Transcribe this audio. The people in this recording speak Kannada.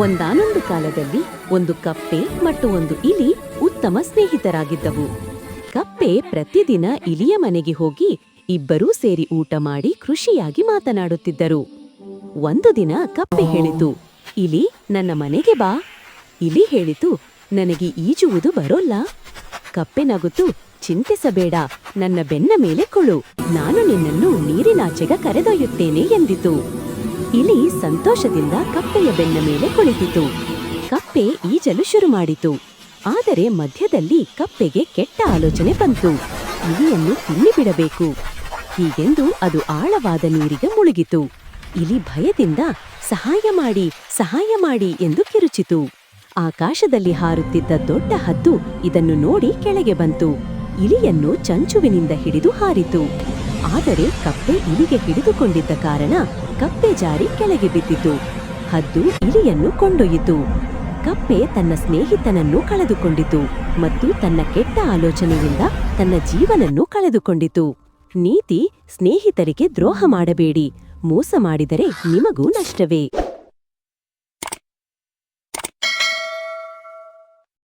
ಒಂದಾನೊಂದು ಕಾಲದಲ್ಲಿ ಒಂದು ಕಪ್ಪೆ ಮತ್ತು ಒಂದು ಇಲಿ ಉತ್ತಮ ಸ್ನೇಹಿತರಾಗಿದ್ದವು. ಕಪ್ಪೆ ಪ್ರತಿದಿನ ಇಲಿಯ ಮನೆಗೆ ಹೋಗಿ ಇಬ್ಬರೂ ಸೇರಿ ಊಟ ಮಾಡಿ ಖುಷಿಯಾಗಿ ಮಾತನಾಡುತ್ತಿದ್ದರು. ಒಂದು ದಿನ ಕಪ್ಪೆ ಹೇಳಿತು, ಇಲಿ, ನನ್ನ ಮನೆಗೆ ಬಾ. ಇಲಿ ಹೇಳಿತು, ನನಗೆ ಈಜುವುದು ಬರೋಲ್ಲ. ಕಪ್ಪೆ ನಗುತ್ತು, ಚಿಂತಿಸಬೇಡ, ನನ್ನ ಬೆನ್ನ ಮೇಲೆ ಕುಳು, ನಾನು ನಿನ್ನನ್ನು ನೀರಿನಾಚೆಗ ಕರೆದೊಯ್ಯುತ್ತೇನೆ ಎಂದಿತು. ಇಲಿ ಸಂತೋಷದಿಂದ ಕಪ್ಪೆಯ ಬೆನ್ನ ಮೇಲೆ ಕುಳಿತಿತು. ಕಪ್ಪೆ ಈಜಲು ಶುರು ಮಾಡಿತು. ಆದರೆ ಮಧ್ಯದಲ್ಲಿ ಕಪ್ಪೆಗೆ ಕೆಟ್ಟ ಆಲೋಚನೆ ಬಂತು. ಇಲಿಯನ್ನು ತಿನ್ನಿಬಿಡಬೇಕು. ಹೀಗೆಂದು ಅದು ಆಳವಾದ ನೀರಿಗೆ ಮುಳುಗಿತು. ಇಲಿ ಭಯದಿಂದ ಸಹಾಯ ಮಾಡಿ, ಸಹಾಯ ಮಾಡಿ ಎಂದು ಕಿರುಚಿತು. ಆಕಾಶದಲ್ಲಿ ಹಾರುತ್ತಿದ್ದ ದೊಡ್ಡ ಹದ್ದು ಇದನ್ನು ನೋಡಿ ಕೆಳಗೆ ಬಂತು. ಇಲಿಯನ್ನು ಚಂಚುವಿನಿಂದ ಹಿಡಿದು ಹಾರಿತು. ಆದರೆ ಕಪ್ಪೆ ಇಲಿಗೆ ಹಿಡಿದುಕೊಂಡಿದ್ದ ಕಾರಣ ಕಪ್ಪೆ ಜಾರಿ ಕೆಳಗೆ ಬಿದ್ದಿತು. ಹದ್ದು ಇಲಿಯನ್ನು ಕೊಂಡೊಯ್ಯಿತು. ಕಪ್ಪೆ ತನ್ನ ಸ್ನೇಹಿತನನ್ನು ಕಳೆದುಕೊಂಡಿತು ಮತ್ತು ತನ್ನ ಕೆಟ್ಟ ಆಲೋಚನೆಯಿಂದ ತನ್ನ ಜೀವನನ್ನು ಕಳೆದುಕೊಂಡಿತು. ನೀತಿ: ಸ್ನೇಹಿತರಿಗೆ ದ್ರೋಹ ಮಾಡಬೇಡಿ, ಮೋಸ ಮಾಡಿದರೆ ನಿಮಗೂ ನಷ್ಟವೇ.